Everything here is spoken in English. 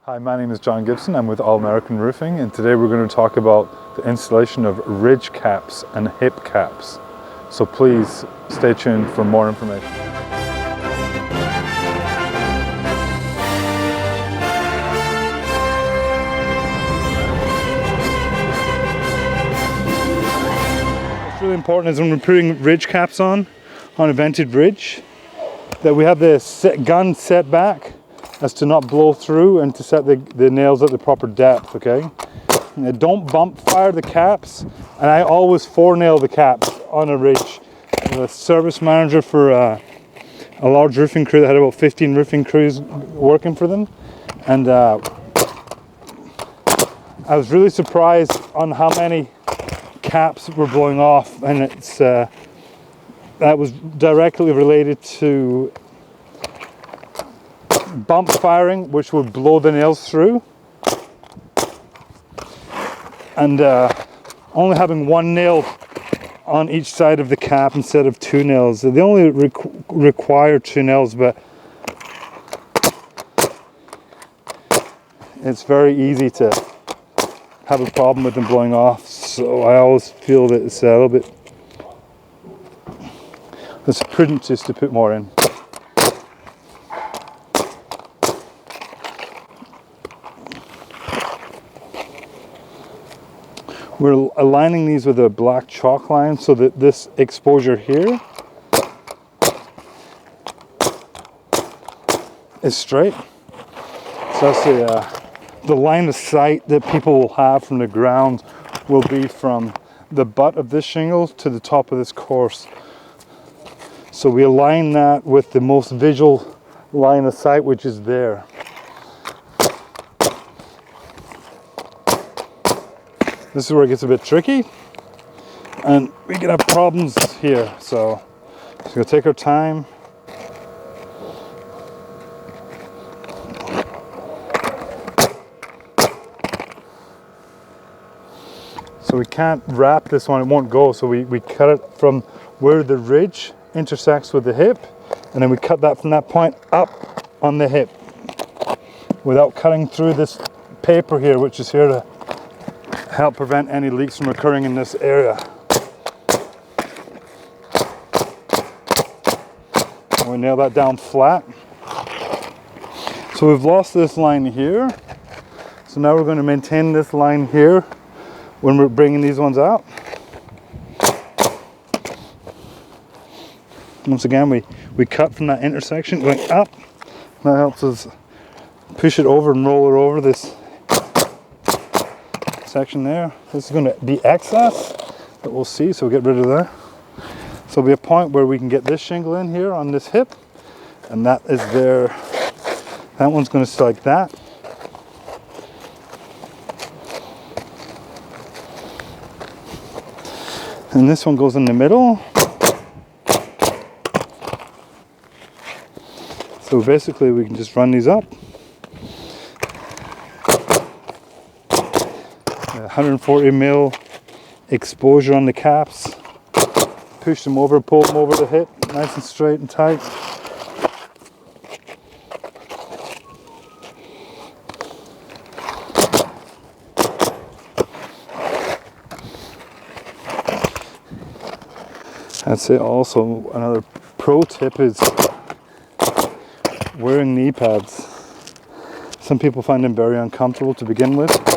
Hi, my name is John Gibson. I'm with All American Roofing, and today we're going to talk about the installation of ridge caps and hip caps. So please stay tuned for more information. What's really important is when we're putting ridge caps on a vented ridge, that we have the gun set back as to not blow through and to set the nails at the proper depth, okay? And don't bump fire the caps, and I always four-nail the caps on a ridge. I'm a service manager for a large roofing crew that had about 15 roofing crews working for them, and I was really surprised on how many caps were blowing off, and that was directly related to bump firing, which would blow the nails through, and only having one nail on each side of the cap instead of two nails. They only require two nails, but it's very easy to have a problem with them blowing off, so I always feel that it's a little bit, it's prudent just to put more in. We're aligning these with a black chalk line so that this exposure here is straight. So that's the line of sight that people will have from the ground will be from the butt of this shingle to the top of this course. So we align that with the most visual line of sight, which is there. This is where it gets a bit tricky, and we can have problems here, so we're going to take our time. So we can't wrap this one, it won't go, so we cut it from where the ridge intersects with the hip, and then we cut that from that point up on the hip without cutting through this paper here, which is here to help prevent any leaks from occurring in this area. And we nail that down flat. So we've lost this line here. So now we're going to maintain this line here when we're bringing these ones out. Once again, we cut from that intersection going up. That helps us push it over and roll it over this section there. This is going to be excess that we'll see, so we'll get rid of that. So there'll be a point where we can get this shingle in here on this hip, and that is there. That one's going to stay like that. And this one goes in the middle. So basically we can just run these up. 140 mil exposure on the caps. Push them over, pull them over the hip, nice and straight and tight. That's it. Also, another pro tip is wearing knee pads. Some people find them very uncomfortable to begin with.